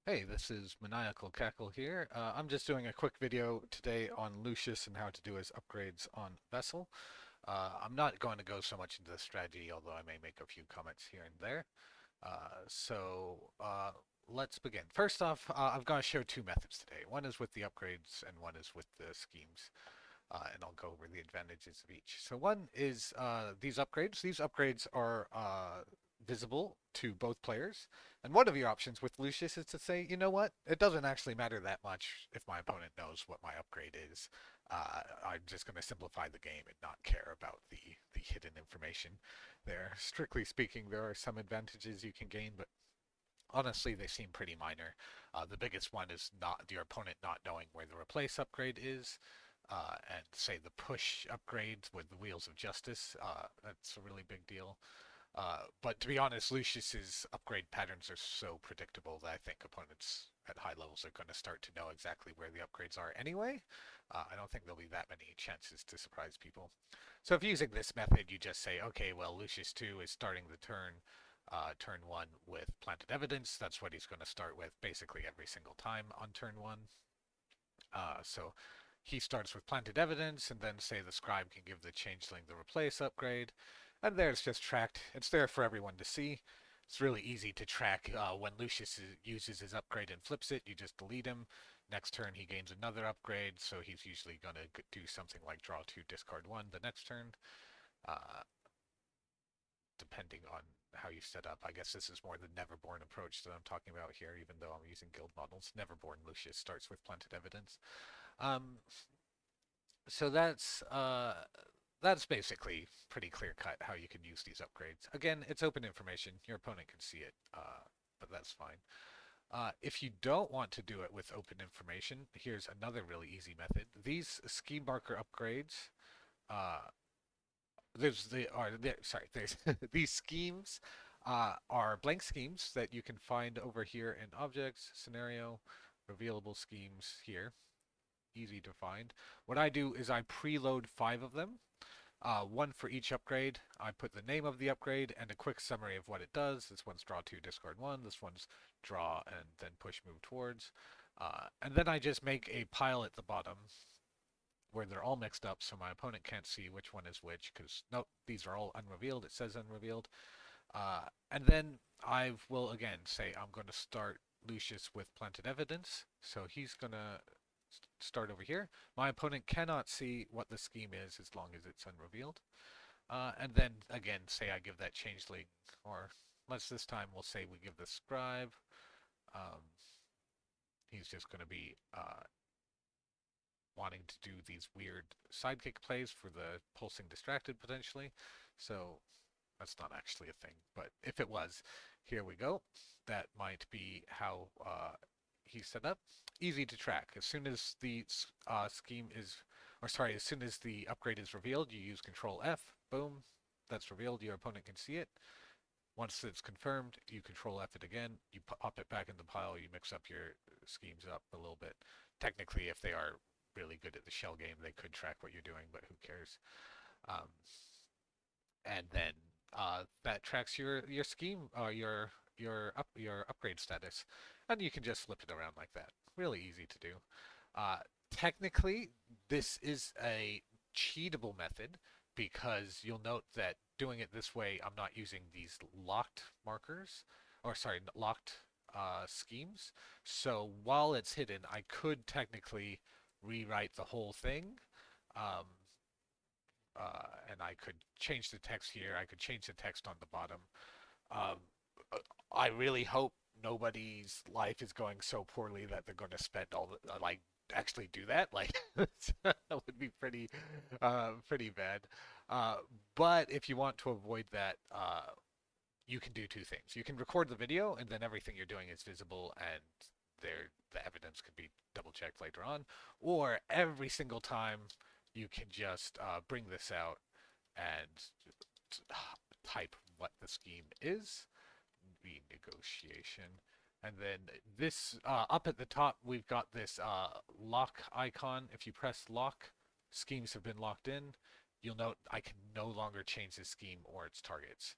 Hey, this is Maniacal Cackle here. I'm just doing a quick video today on Lucius and how to do his upgrades on Vassal. I'm not going to go so much into the strategy, although I may make a few comments here and there. So let's begin. First off, I've got to show two methods today. One is with the upgrades and one is with the schemes. And I'll go over the advantages of each. So one is these upgrades. These upgrades are visible to both players. And one of your options with Lucius is to say, you know what, it doesn't actually matter that much if my opponent knows what my upgrade is. I'm just going to simplify the game and not care about the hidden information there. Strictly speaking, there are some advantages you can gain, but honestly, they seem pretty minor. The biggest one is not your opponent not knowing where the replace upgrade is. And say the push upgrades with the Wheels of Justice, that's a really big deal. But to be honest, Lucius's upgrade patterns are so predictable that I think opponents at high levels are going to start to know exactly where the upgrades are anyway. I don't think there'll be that many chances to surprise people. So if using this method, you just say, okay, well, Lucius 2 is starting the turn 1 with Planted Evidence. That's what he's going to start with basically every single time on turn 1. So he starts with Planted Evidence, and then say the scribe can give the changeling the replace upgrade. And there it's just tracked. It's there for everyone to see. It's really easy to track when Lucius uses his upgrade and flips it. You just delete him. Next turn he gains another upgrade, so he's usually going to do something like draw 2, discard 1 the next turn. Uh, Depending on how you set up. I guess this is more the Neverborn approach that I'm talking about here, even though I'm using guild models. Neverborn Lucius starts with Planted Evidence. Um, so that's basically pretty clear cut how you can use these upgrades. Again, it's open information. Your opponent can see it, but that's fine. If you don't want to do it with open information, here's another really easy method. These scheme marker upgrades, uh, there's these schemes are blank schemes that you can find over here in objects, scenario, revealable schemes here. Easy to find. What I do is I preload 5 of them, one for each upgrade. I put the name of the upgrade and a quick summary of what it does. This one's draw 2, discard 1. This one's draw and then push, move towards. And then I just make a pile at the bottom where they're all mixed up so my opponent can't see which one is which because, nope, these are all unrevealed. It says unrevealed. And then I will again say I'm going to start Lucius with Planted Evidence. So he's going to start over here. My opponent cannot see what the scheme is as long as it's unrevealed. And then again, say I give that changeling, or let's this time we'll say we give the scribe. Um, he's just going to be wanting to do these weird sidekick plays for the pulsing distracted potentially. So that's not actually a thing, but if it was, here we go. That might be how he's set up. Easy to track. As soon as the scheme is, or sorry, as soon as the upgrade is revealed, you use Control F. Boom, that's revealed. Your opponent can see it. Once it's confirmed, you Control F it again. You pop it back in the pile. You mix up your schemes up a little bit. Technically, if they are really good at the shell game, they could track what you're doing, but who cares? Um, and then that tracks your scheme, your upgrade status, and you can just flip it around like that. Really easy to do. Uh, Technically, this is a cheatable method because you'll note that doing it this way, I'm not using these locked markers, or sorry, locked schemes. So while it's hidden, I could technically rewrite the whole thing. Um, and I could change the text here. I could change the text on the bottom. Um, I really hope nobody's life is going so poorly that they're going to spend all the like actually do that. Like that would be pretty bad. Uh, but if you want to avoid that, you can do two things. You can record the video, and then everything you're doing is visible, and the evidence can be double checked later on. Or every single time you can just bring this out and type what the scheme is, renegotiation. And then this, up at the top, we've got this lock icon. If you press lock, schemes have been locked in. You'll note I can no longer change the scheme or its targets.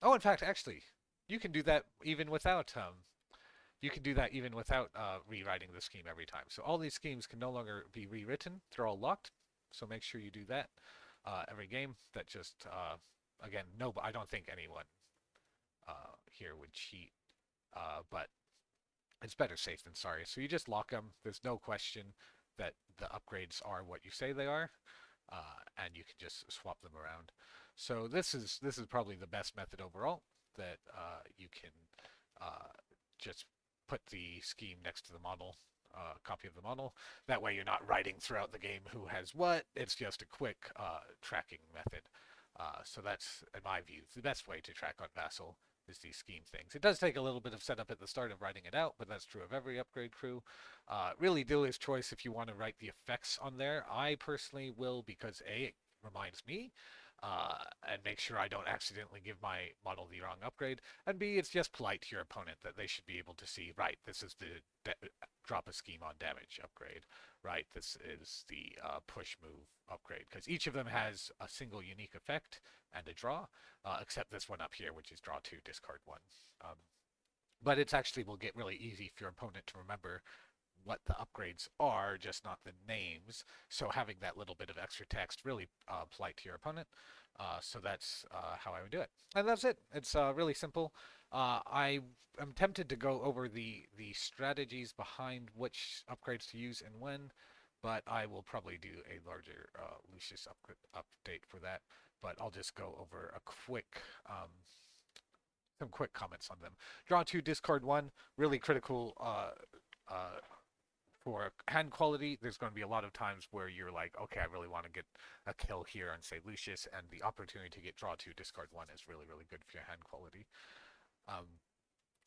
Oh, in fact, actually, you can do that even without you can do that even without rewriting the scheme every time. So all these schemes can no longer be rewritten. They're all locked. So make sure you do that every game. That just, again, no, I don't think anyone here would cheat, but it's better safe than sorry. So you just lock them. There's no question that the upgrades are what you say they are, and you can just swap them around. So this is probably the best method overall that you can just put the scheme next to the model, copy of the model. That way you're not writing throughout the game who has what. It's just a quick tracking method. So that's, in my view, the best way to track on Vassal is these scheme things. It does take a little bit of setup at the start of writing it out, but that's true of every upgrade crew. Really dealer's choice if you want to write the effects on there. I personally will because A, it reminds me, and make sure I don't accidentally give my model the wrong upgrade, and B, it's just polite to your opponent that they should be able to see, right, this is the drop a scheme on damage upgrade, right, this is the push move upgrade, because each of them has a single unique effect and a draw, except this one up here, which is draw 2, discard 1. But it's actually will get really easy for your opponent to remember what the upgrades are, just not the names. So having that little bit of extra text really polite to your opponent. So that's how I would do it. And that's it. It's really simple. I am tempted to go over the strategies behind which upgrades to use and when, but I will probably do a larger Lucius update for that. But I'll just go over a quick some quick comments on them. Draw 2, discard 1, really critical for hand quality. There's going to be a lot of times where you're like, okay, I really want to get a kill here on, say, Lucius, and the opportunity to get draw 2, discard 1 is really, really good for your hand quality.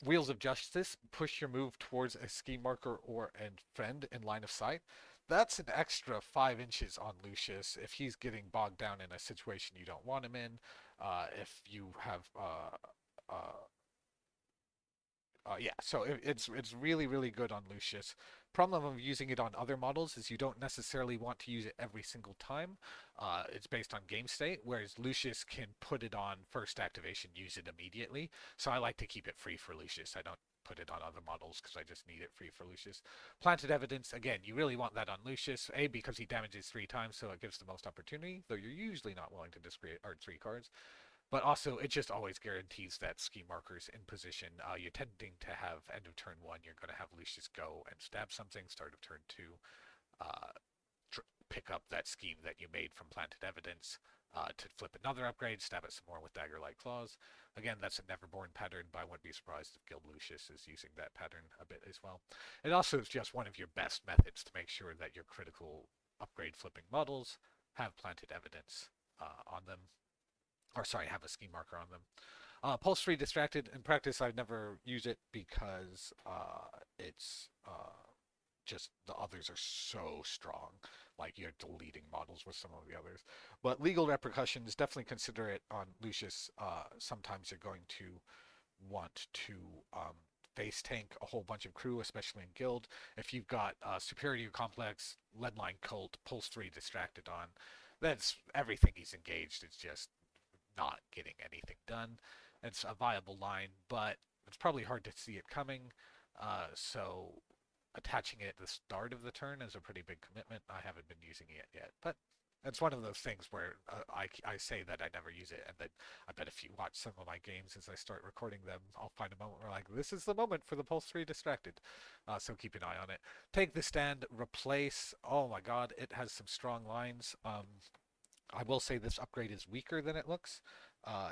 Wheels of Justice, push your move towards a scheme marker or a friend in line of sight. That's an extra 5 inches on Lucius if he's getting bogged down in a situation you don't want him in. If you have yeah, so it's really, really good on Lucius. Problem of using it on other models is you don't necessarily want to use it every single time. It's based on game state, whereas Lucius can put it on first activation, use it immediately. So I like to keep it free for Lucius. I don't put it on other models because I just need it free for Lucius. Planted Evidence, again, you really want that on Lucius. A, because he damages 3 times, so it gives the most opportunity, though you're usually not willing to discard 3 cards. But also, it just always guarantees that scheme marker's in position. You're tending to have end of turn 1, you're going to have Lucius go and stab something. Start of turn 2, uh, pick up that scheme that you made from Planted Evidence to flip another upgrade, stab it some more with Dagger-like Claws. Again, that's a Neverborn pattern, but I wouldn't be surprised if Guild Lucius is using that pattern a bit as well. It also is just one of your best methods to make sure that your critical upgrade flipping models have Planted Evidence on them, or sorry, have a scheme marker on them. Pulse 3 Distracted. In practice, I've never used it because it's just the others are so strong. Like you're deleting models with some of the others. But Legal Repercussions, definitely consider it on Lucius. Sometimes you're going to want to face tank a whole bunch of crew, especially in Guild. If you've got Superior Complex, Leadline Cult, Pulse 3 Distracted on, that's everything he's engaged. It's just not getting anything done. It's a viable line, but it's probably hard to see it coming. So attaching it at the start of the turn is a pretty big commitment. I haven't been using it yet, but it's one of those things where I say that I never use it, and then I bet if you watch some of my games as I start recording them, I'll find a moment where like, this is the moment for the Pulse 3 Distracted. So keep an eye on it. Take the Stand, Replace. Oh my god, it has some strong lines. I will say this upgrade is weaker than it looks.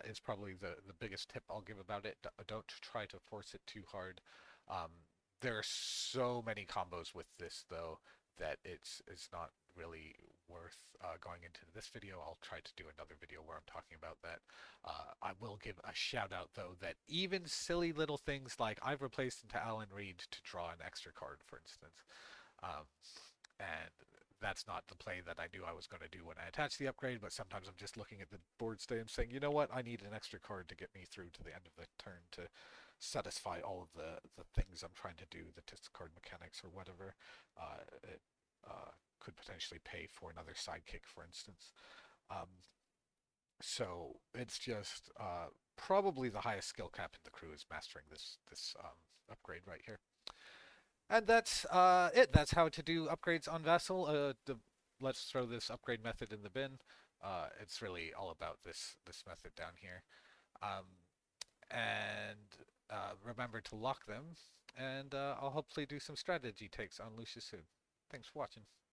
Is probably the biggest tip I'll give about it. Don't try to force it too hard. There are so many combos with this though that it's not really worth going into this video. I'll try to do another video where I'm talking about that. I will give a shout out though that even silly little things like I've replaced into Alan Reed to draw an extra card, for instance. And that's not the play that I knew I was going to do when I attached the upgrade, but sometimes I'm just looking at the board state and saying, you know what, I need an extra card to get me through to the end of the turn to satisfy all of the things I'm trying to do, the discard mechanics or whatever. It could potentially pay for another sidekick, for instance. So it's just probably the highest skill cap in the crew is mastering this upgrade right here. And that's it. That's how to do upgrades on Vassal. Let's throw this upgrade method in the bin. It's really all about this method down here. Um, and remember to lock them. And I'll hopefully do some strategy takes on Lucius soon. Thanks for watching.